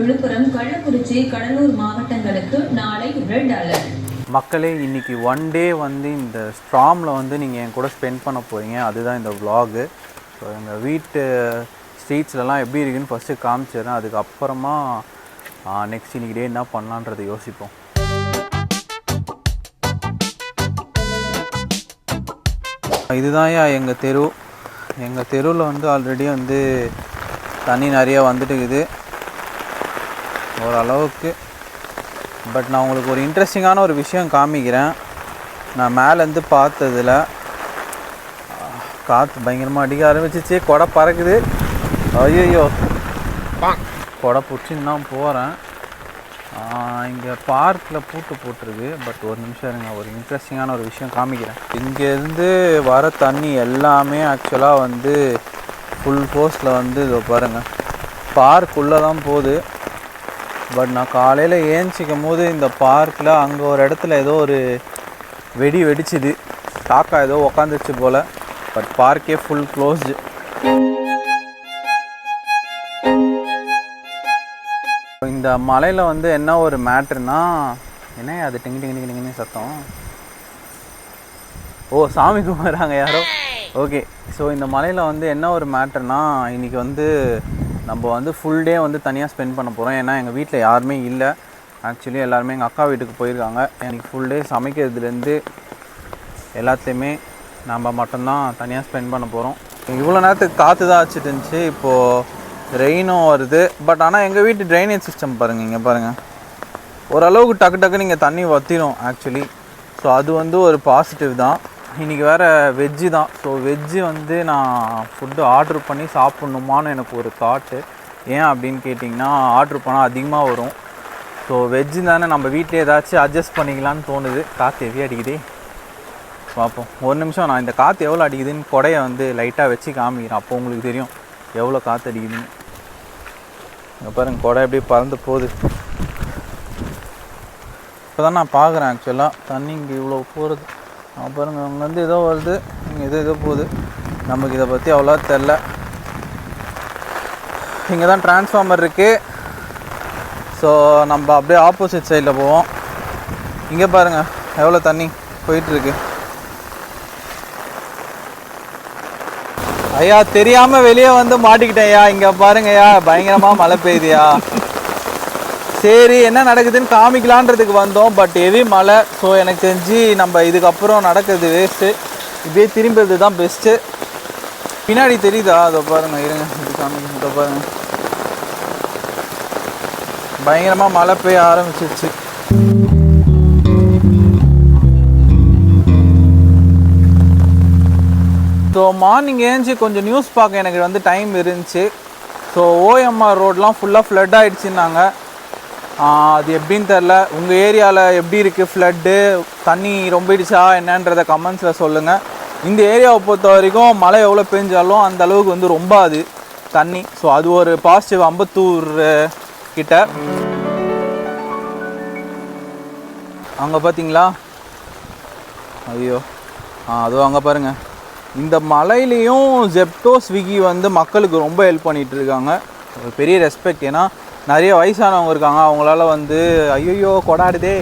விழுப்புரம், கள்ளக்குறிச்சி, கடலூர் மாவட்டங்களுக்கு நாளை red alert. மக்களே, இன்றைக்கி ஒன் டே வந்து இந்த ஸ்ட்ராமில் வந்து நீங்கள் என் கூட ஸ்பெண்ட் பண்ண போகிறீங்க. அதுதான் இந்த விலாகு. ஸோ எங்கள் வீட்டு ஸ்ட்ரீட்ஸ்லலாம் எப்படி இருக்குன்னு ஃபஸ்ட்டு காமிச்சிடுறேன். அதுக்கப்புறமா நெக்ஸ்ட் இன்றைக்கி டே என்ன பண்ணலான்றதை யோசிப்போம். இதுதான் எங்கள் தெரு. எங்கள் தெருவில் வந்து ஆல்ரெடி வந்து தண்ணி நிறையா வந்துட்டு இருக்குது ஓரளவுக்கு. பட் நான் உங்களுக்கு ஒரு இன்ட்ரெஸ்டிங்கான ஒரு விஷயம் காமிக்கிறேன். நான் மேலேருந்து பார்த்ததில் காற்று பயங்கரமாக அடிக்க ஆரம்பிச்சிச்சு. கொடை பறக்குது. ஐயோ, கொடை பிடிச்சின்னு தான் போகிறேன். இங்கே பார்க்கில் பூட்டு போட்டிருக்கு. பட் ஒரு நிமிஷம் இருங்க, ஒரு இன்ட்ரெஸ்டிங்கான ஒரு விஷயம் காமிக்கிறேன். இங்கேருந்து வர தண்ணி எல்லாமே ஆக்சுவலாக வந்து ஃபுல் ஃபோர்ஸில் வந்து இதோ பாருங்கள், பார்க்குள்ளே தான் போகுது. பட் நான் காலையில் ஏஞ்சிக்கும் போது இந்த பார்க்கில் அங்கே ஒரு இடத்துல ஏதோ ஒரு வெடி வெடிச்சுது. காக்கா ஏதோ உக்காந்துச்சு போல். பட் பார்க்கே ஃபுல் க்ளோஸ்டு. இந்த மலையில் வந்து என்ன ஒரு மேட்ருனா, என்ன அது டிங்கு டிங்கு டிங்கு டிங்குன்னு சத்தம்? ஓ, சாமி கும்பிட்றாங்க யாரோ. ஓகே. ஸோ இந்த மலையில் வந்து என்ன ஒரு மேட்ருனா, இன்றைக்கி வந்து நம்ம வந்து ஃபுல் டே வந்து தனியாக ஸ்பெண்ட் பண்ண போகிறோம். ஏன்னா எங்கள் வீட்டில் யாருமே இல்லை. ஆக்சுவலி எல்லாருமே எங்கள் அக்கா வீட்டுக்கு போயிருக்காங்க. எனக்கு ஃபுல் டே சமைக்கிறதுலேருந்து எல்லாத்துலேயுமே நம்ம மட்டும்தான் தனியாக ஸ்பெண்ட் பண்ண போகிறோம். இவ்வளோ நேரத்துக்கு காற்று தான் வச்சுட்டு இருந்துச்சு. இப்போது ரெயினும் வருது. பட் ஆனால் எங்கள் வீட்டு ட்ரைனேஜ் சிஸ்டம் பாருங்கள், இங்கே பாருங்கள், ஓரளவுக்கு டக்கு டக்குன்னு இங்கே தண்ணி வற்றிடும் ஆக்சுவலி. ஸோ அது வந்து ஒரு பாசிட்டிவ் தான். இன்றைக்கி வேறு வெஜ்ஜு தான். ஸோ வெஜ்ஜு வந்து நான் ஃபுட்டு ஆர்ட்ரு பண்ணி சாப்பிட்ணுமான்னு எனக்கு ஒரு தாட்டு. ஏன் அப்படின்னு கேட்டிங்கன்னா, ஆர்ட்ரு பண்ணால் அதிகமாக வரும். ஸோ வெஜ்ஜு தானே, நம்ம வீட்டிலே ஏதாச்சும் அட்ஜஸ்ட் பண்ணிக்கலான்னு தோணுது. காற்று ஹெவி அடிக்குதே, பார்ப்போம். ஒரு நிமிஷம், நான் இந்த காற்று எவ்வளோ அடிக்குதுன்னு கொடையை வந்து லைட்டாக வச்சு காமிக்கிறேன். அப்போ உங்களுக்கு தெரியும் எவ்வளோ காற்று அடிக்குதுன்னு. இங்கே பாருங்கள், கொடை எப்படி பறந்து போகுது. இப்போ தான் நான் பார்க்குறேன் ஆக்சுவலாக தண்ணி இங்கே இவ்வளோ போகிறது. பாருங்கள், அங்கேருந்து ஏதோ வருது, இங்கே ஏதோ போகுது. நமக்கு இதை பற்றி அவ்வளோ தெரில. இங்கே தான் டிரான்ஸ்ஃபார்மர் இருக்குது. ஸோ நம்ம அப்படியே ஆப்போசிட் சைடில் போவோம். இங்கே பாருங்கள் எவ்வளோ தண்ணி போயிட்டுருக்கு. ஐயா, தெரியாமல் வெளியே வந்து மாட்டிக்கிட்டேன்யா. இங்கே பாருங்கய்யா, பயங்கரமாக மழை பெய்யுதுயா. சரி, என்ன நடக்குதுன்னு காமிக்கலான்றதுக்கு வந்தோம். பட் ஹெவி மழை. ஸோ எனக்கு தெரிஞ்சு நம்ம இதுக்கப்புறம் நடக்கிறது வேஸ்ட்டு. இப்படியே திரும்புறது தான் பெஸ்ட்டு. பின்னாடி தெரியுதா? அதை பாருங்கள், இருங்க இப்படி காமிக்க. இதை பாருங்கள், பயங்கரமாக மழை பெய்ய ஆரம்பிச்சிருச்சு. ஸோ மார்னிங் ஏஞ்சி கொஞ்சம் நியூஸ் பார்க்க எனக்கு வந்து டைம் இருந்துச்சு. ஸோ ஓஎம்ஆர் ரோடெலாம் ஃபுல்லாக ஃப்ளட் ஆகிடுச்சின்னாங்க. அது எப்படின்னு தெரில. உங்கள் ஏரியாவில் எப்படி இருக்குது ஃப்ளட்டு? தண்ணி ரொம்பிடுச்சா என்னன்றதை கமெண்ட்ஸில் சொல்லுங்கள். இந்த ஏரியாவை பொறுத்த வரைக்கும் மழை எவ்வளோ பெஞ்சாலும் அந்த அளவுக்கு வந்து ரொம்ப அது தண்ணி. ஸோ அது ஒரு பாசிட்டிவ். அம்பத்தூர் கிட்ட அங்கே பார்த்தீங்களா? ஐயோ, அதுவும் அங்கே பாருங்கள். இந்த மலையிலையும் ஜெப்டோ, ஸ்விக்கி வந்து மக்களுக்கு ரொம்ப ஹெல்ப் பண்ணிகிட்டு இருக்காங்க. ஒரு பெரிய ரெஸ்பெக்ட். ஏன்னா நிறைய வயசானவங்க இருக்காங்க. அவங்களால வந்து ஐயோ கொடாடுதே,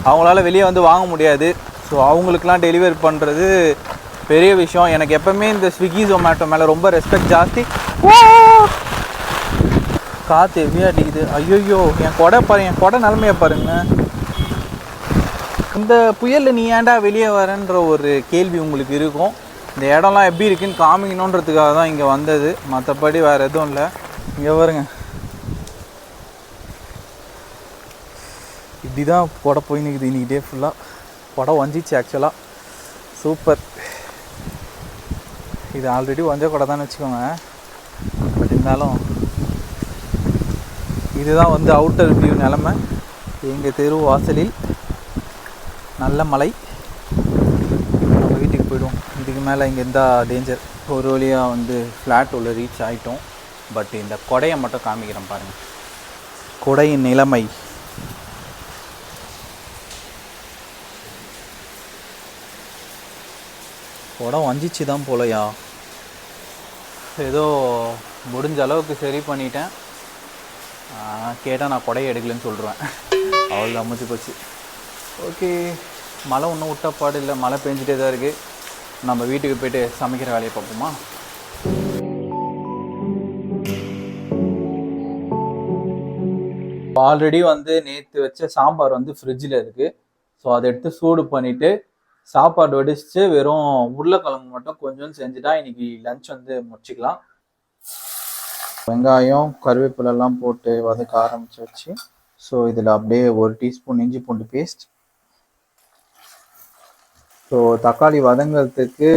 அவங்களால வெளியே வந்து வாங்க முடியாது. ஸோ அவங்களுக்கெலாம் டெலிவரி பண்ணுறது பெரிய விஷயம். எனக்கு எப்போவுமே இந்த ஸ்விக்கி, ஜொமேட்டோ மேலே ரொம்ப ரெஸ்பெக்ட் ஜாஸ்தி. காற்று ஹெவியாக அடிக்குது. ஐயோ, என் கொடை பாருங்க, என் கொடை நிலமையை பாருங்கள். இந்த புயலில் நீ ஏன்டா வெளியே வரேன்ற ஒரு கேள்வி உங்களுக்கு இருக்கும். இந்த இடம்லாம் எப்படி இருக்குன்னு காமிக்கணுன்றதுக்காக தான் இங்கே வந்தது. மற்றபடி வேறு எதுவும் இல்லை. இங்கே பாருங்க, இப்படி தான் கொடை போய் நிற்குது இன்றைக்கி டே ஃபுல்லாக. கொடை வஞ்சிச்சு ஆக்சுவலாக. சூப்பர். இது ஆல்ரெடி வஞ்ச கொடை தான் வச்சுக்கோங்க. பட் இருந்தாலும் இதுதான் வந்து அவுட்டர் வியூ நிலமை. எங்கள் தெரு வாசலில் நல்ல மழை. நம்ம வீட்டுக்கு போய்டுவோம். இதுக்கு மேலே இங்கே இருந்தால் டேஞ்சர். ஒரு வழியாக வந்து ஃப்ளாட் உள்ள ரீச் ஆகிட்டோம். பட் இந்த கொடையை மட்டும் காமிக்கிறேன் பாருங்கள். கொடையின் நிலைமை கொடை வஞ்சிச்சு தான் போலையா. ஏதோ முடிஞ்ச அளவுக்கு சரி பண்ணிட்டேன். கேட்டால் நான் கொடையை எடுக்கலன்னு சொல்லிடுவேன். அவ்வளோ அமைச்சு போச்சு. ஓகே, மழை ஒன்றும் விட்ட பாடு இல்லை, மழை பெஞ்சிட்டே தான் இருக்குது. நம்ம வீட்டுக்கு போய்ட்டு சமைக்கிற வேலையை பார்ப்போமா? ஆல்ரெடி வந்து நேற்று வச்ச சாம்பார் வந்து ஃப்ரிட்ஜில் இருக்குது. ஸோ அதை எடுத்து சூடு பண்ணிவிட்டு சாப்பாடு வடிச்சு வெறும் உருளைக்கிழங்கு மட்டும் கொஞ்சம் செஞ்சுட்டா இன்னைக்கு லஞ்ச் வந்து முடிச்சுக்கலாம். வெங்காயம் கருவேப்பிலெல்லாம் போட்டு வதக்க ஆரம்பிச்சாச்சு. ஸோ இதில் அப்படியே 1 டீஸ்பூன் இஞ்சி பூண்டு பேஸ்ட். ஸோ தக்காளி வதங்கிறதுக்கு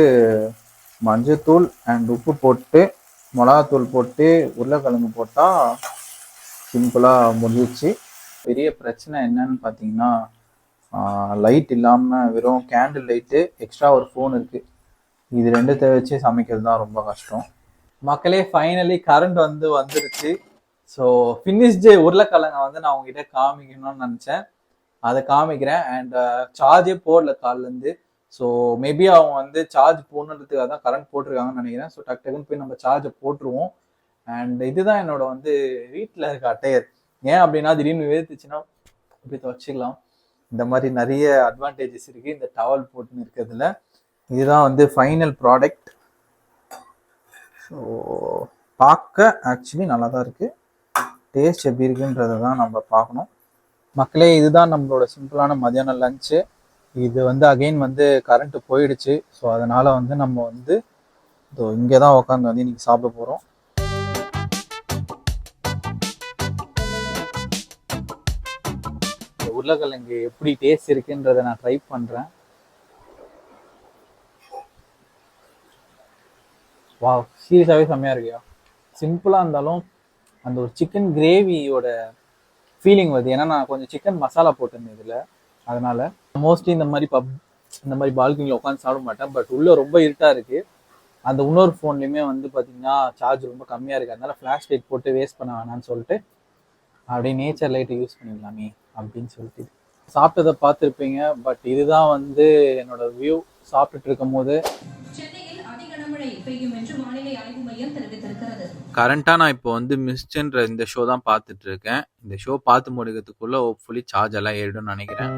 மஞ்சத்தூள் அண்ட் உப்பு போட்டு மிளகாத்தூள் போட்டு உருளைக்கிழங்கு போட்டால் சிம்பிளாக முடிஞ்சிச்சு. பெரிய பிரச்சனை என்னன்னு பார்த்தீங்கன்னா லைட் இல்லாமல் வெறும் கேண்டில் லைட்டு, எக்ஸ்ட்ரா ஒரு ஃபோன் இருக்குது. இது ரெண்டுத்தை வச்சு சமைக்கிறது தான் ரொம்ப கஷ்டம். மக்களே, ஃபைனலி கரண்ட் வந்துருச்சு. ஸோ ஃபினிஷ்டு உருளைக்கிழங்கை வந்து நான் உங்ககிட்ட காமிக்கணும்னு நினச்சேன், அதை காமிக்கிறேன். அண்ட் சார்ஜே போடல காலிலேருந்து. ஸோ மேபி அவங்க வந்து சார்ஜ் போடணுன்றதுக்காக தான் கரண்ட் போட்டிருக்காங்கன்னு நினைக்கிறேன். ஸோ டக்குன்னு போய் நம்ம சார்ஜை போட்டுருவோம். அண்ட் இதுதான் என்னோட வந்து வீட்டில் இருக்க அட்டையர். ஏன் அப்படின்னா திடீர்னு வேர்த்துச்சுன்னா இப்படி துவச்சிக்கலாம். இந்த மாதிரி நிறைய அட்வான்டேஜஸ் இருக்குது இந்த டவல் போட்டுன்னு இருக்கிறதுல. இதுதான் வந்து ஃபைனல் ப்ராடக்ட். ஸோ பார்க்க ஆக்சுவலி நல்லா தான் இருக்குது. டேஸ்ட் எப்படி இருக்குன்றதை தான் நம்ம பார்க்கணும். மக்களே, இதுதான் நம்மளோட சிம்பிளான மதியானம் லஞ்சு. இது வந்து அகெயின் வந்து கரண்ட்டு போயிடுச்சு. ஸோ அதனால் வந்து நம்ம வந்து இங்கே தான் உட்காந்து வந்து இன்றைக்கி சாப்பிட போகிறோம். இந்த உருளைக்கிழங்கு எப்படி டேஸ்ட் இருக்குன்றதை நான் ட்ரை பண்ணுறேன். வா, சீரியஸாகவே செம்மையாக இருக்கியா. சிம்பிளாக இருந்தாலும் அந்த ஒரு சிக்கன் கிரேவியோட ஃபீலிங் வருது. ஏன்னா நான் கொஞ்சம் சிக்கன் மசாலா போட்டிருந்தேன் இதில். அதனால் மோஸ்ட்லி இந்த மாதிரி பால்கனியில் உட்காந்து சாப்பிட மாட்டேன். பட் உள்ளே ரொம்ப இருட்டாக இருக்குது. அந்த இன்னொரு ஃபோன்லேயுமே வந்து பார்த்திங்கன்னா சார்ஜ் ரொம்ப கம்மியாக இருக்குது. அதனால் ஃப்ளாஷ் லைட் போட்டு வேஸ்ட் பண்ண வேணான்னு சொல்லிட்டு அப்படியே நேச்சர் லைட்டை யூஸ் பண்ணிக்கலாமே அப்படின்னு சொல்லிட்டு சாப்பிட்டதை பார்த்துருப்பீங்க. பட் இதுதான் வந்து என்னோட வியூ சாப்பிட்டுட்டு இருக்கும் போது. கரண்டாக நான் இப்போ வந்து மிஸ்ட்ன்ற இந்த ஷோ தான் பார்த்துட்டு இருக்கேன். இந்த ஷோ பார்த்து முடிக்கிறதுக்குள்ள ஹோப்ஃபுல்லி சார்ஜ் எல்லாம் ஏறிடும்னு நினைக்கிறேன்.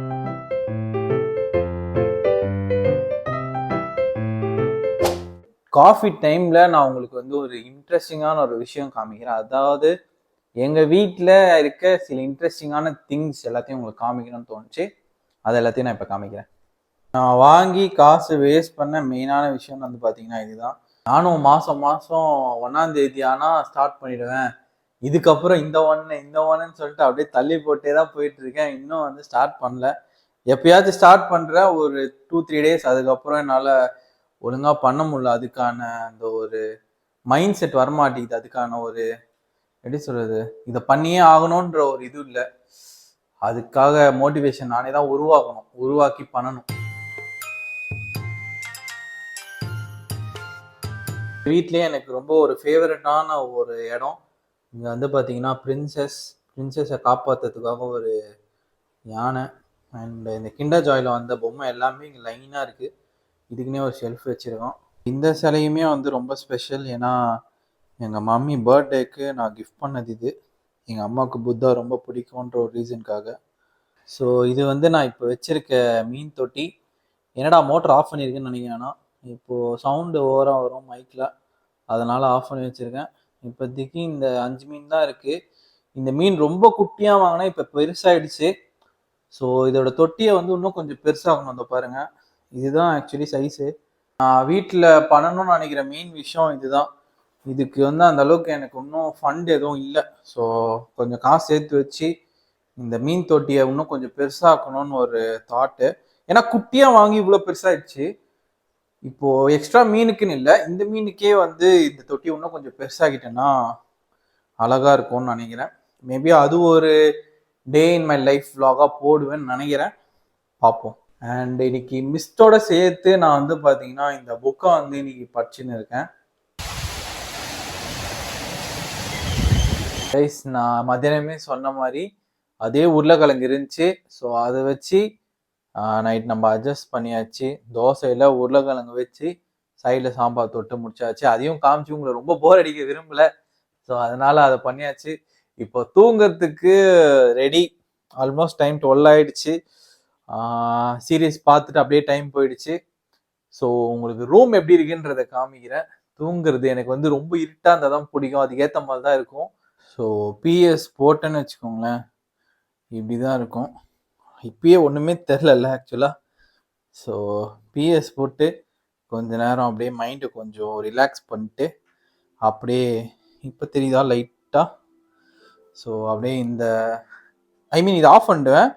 காஃபி டைமில் நான் உங்களுக்கு வந்து ஒரு இன்ட்ரெஸ்டிங்கான ஒரு விஷயம் காமிக்கிறேன். அதாவது எங்கள் வீட்டில் இருக்க சில இன்ட்ரெஸ்டிங்கான திங்ஸ் எல்லாத்தையும் உங்களுக்கு காமிக்கணும்னு தோணுச்சு. அது எல்லாத்தையும் நான் இப்போ காமிக்கிறேன். நான் வாங்கி காசு வேஸ்ட் பண்ண மெயினான விஷயம் வந்து பார்த்தீங்கன்னா இதுதான். நானும் மாதம் 1ஆம் தேதி ஆனால் ஸ்டார்ட் பண்ணிவிடுவேன். இதுக்கப்புறம் இந்த ஒன்றுன்னு சொல்லிட்டு அப்படியே தள்ளி போட்டே தான் போயிட்டுருக்கேன். இன்னும் வந்து ஸ்டார்ட் பண்ணல. எப்பயாச்சும் ஸ்டார்ட் பண்ணுறேன் ஒரு 2-3 டேஸ். அதுக்கப்புறம் என்னால் ஒழுங்காக பண்ண முடியல. அதுக்கான அந்த ஒரு மைண்ட் செட் வரமாட்டேங்குது. அதுக்கான ஒரு எப்படி சொல்கிறது, இதை பண்ணியே ஆகணுன்ற ஒரு இது இல்லை. அதுக்காக மோட்டிவேஷன் நானே தான் உருவாக்கி பண்ணணும். வீட்லேயே எனக்கு ரொம்ப ஒரு ஃபேவரட்டான ஒரு இடம். இங்கே வந்து பார்த்தீங்கன்னா பிரின்சஸை காப்பாற்றுறதுக்காக ஒரு யானை அண்ட் இந்த கிண்டர் ஜாயில் வந்த பொம்மை எல்லாமே இங்கே லைனாக இருக்குது. இதுக்குன்னே ஒரு ஷெல்ஃப் வச்சுருக்கோம். இந்த சிலையுமே வந்து ரொம்ப ஸ்பெஷல். ஏன்னா எங்கள் மம்மி பர்த்டேக்கு நான் கிஃப்ட் பண்ணது இது. எங்கள் அம்மாவுக்கு புத்தா ரொம்ப பிடிக்கும்ன்ற ஒரு ரீசனுக்காக. ஸோ இது வந்து நான் இப்போ வச்சுருக்க மீன் தொட்டி. என்னடா மோட்டர் ஆஃப் பண்ணியிருக்குன்னு நினைக்கிறேன்னா, இப்போது சவுண்டு ஓவராக வரும் மைக்கில், அதனால் ஆஃப் பண்ணி வச்சுருக்கேன். இப்போதைக்கு இந்த 5 மீன் தான் இருக்குது. இந்த மீன் ரொம்ப குட்டியாக வாங்கினா இப்போ பெருசாகிடுச்சு. ஸோ இதோட தொட்டியை வந்து இன்னும் கொஞ்சம் பெருசாகணும். அந்த பாருங்கள், இதுதான் ஆக்சுவலி சைஸு. நான் வீட்டில் பண்ணணும்னு நினைக்கிற மெயின் விஷயம் இதுதான். இதுக்கு வந்து அந்த அளவுக்கு எனக்கு இன்னும் ஃபண்ட் எதுவும் இல்லை. ஸோ கொஞ்சம் காசு சேர்த்து வச்சு இந்த மீன் தொட்டியை இன்னும் கொஞ்சம் பெருசாக்கணும்னு ஒரு தாட்டு. ஏன்னா குட்டியாக வாங்கி இவ்வளோ பெருசாகிடுச்சு. இப்போது எக்ஸ்ட்ரா மீனுக்குன்னு இல்லை, இந்த மீனுக்கே வந்து இந்த தொட்டி இன்னும் கொஞ்சம் பெருசாகிட்டேன்னா அழகாக இருக்கும்னு நினைக்கிறேன். மேபி அது ஒரு டே இன் மை லைஃப் vlog-ஆ போடுவேன்னு நினைக்கிறேன். பார்ப்போம். அண்ட் இன்னைக்கு மிஸ்டோட சேர்த்து நான் வந்து பார்த்தீங்கன்னா இந்த புக்கை வந்து இன்னைக்கு படிச்சுன்னு இருக்கேன். கைஸ், நான் மத்தியானமே சொன்ன மாதிரி அதே உருளைக்கிழங்கு இருந்துச்சு. ஸோ அதை வச்சு நைட் நம்ம அட்ஜஸ்ட் பண்ணியாச்சு. தோசையில் உருளைக்கிழங்கு வச்சு சைடில் சாம்பார் தொட்டு முடிச்சாச்சு. அதையும் காமிச்சு உங்களை ரொம்ப போர் அடிக்க விரும்பலை. ஸோ அதனால் அதை பண்ணியாச்சு. இப்போ தூங்குறதுக்கு ரெடி. ஆல்மோஸ்ட் டைம் 12 ஆயிடுச்சு. சீரியஸ் பார்த்துட்டு அப்படியே டைம் போயிடுச்சு. ஸோ உங்களுக்கு ரூம் எப்படி இருக்குன்றத காமிக்கிறேன். தூங்குறது எனக்கு வந்து ரொம்ப இருட்டாக இருந்தால் தான் பிடிக்கும். அதுக்கேற்ற மாதிரி தான் இருக்கும். ஸோ பிஎஸ் போட்டேன்னு வச்சுக்கோங்களேன், இப்படி தான் இருக்கும். இப்பயே ஒன்றுமே தெரிலல்ல ஆக்சுவலாக. ஸோ பிஎஸ் போட்டு கொஞ்ச நேரம் அப்படியே மைண்டை கொஞ்சம் ரிலாக்ஸ் பண்ணிட்டு அப்படியே இப்போ தெரியுதா லைட்டாக. ஸோ அப்படியே இது ஆஃப் பண்ணிடுவேன்.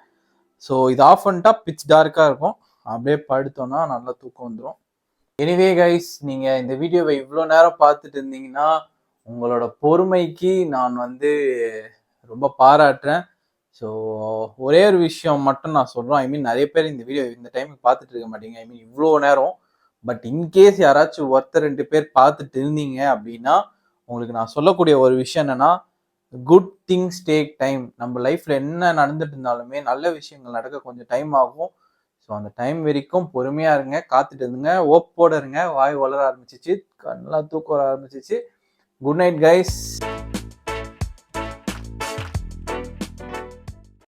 ஸோ இது ஆஃப் பண்ணிட்டா பிச் டார்க்காக இருக்கும். அப்படியே படுத்தோன்னா நல்லா தூக்கம் வந்துடும். எனிவே கைஸ், நீங்கள் இந்த வீடியோவை இவ்வளோ நேரம் பார்த்துட்டு இருந்தீங்கன்னா உங்களோட பொறுமைக்கு நான் வந்து ரொம்ப பாராட்டுறேன். ஸோ ஒரே ஒரு விஷயம் மட்டும் நான் சொல்கிறேன். நிறைய பேர் இந்த வீடியோ இந்த டைமுக்கு பார்த்துட்டு இருக்க மாட்டீங்க. இவ்வளோ நேரம். பட் இன்கேஸ் யாராச்சும் ஒருத்தர் 2 பேர் பார்த்துட்டு இருந்தீங்க அப்படின்னா உங்களுக்கு நான் சொல்லக்கூடிய ஒரு விஷயம் என்னன்னா, குட் திங்ஸ் டேக் டைம். நம்ம லைஃப்ல என்ன நடந்துட்டு இருந்தாலுமே நல்ல விஷயங்கள் நடக்க கொஞ்சம் டைம் ஆகும். ஸோ அந்த டைம் வரைக்கும் பொறுமையா இருங்க, காத்துட்டு இருந்துங்க, ஓப்போட இருங்க. வாய் வளர ஆரம்பிச்சிச்சு, கண்ணெல்லாம் தூக்க வர ஆரம்பிச்சிச்சு. Good night guys.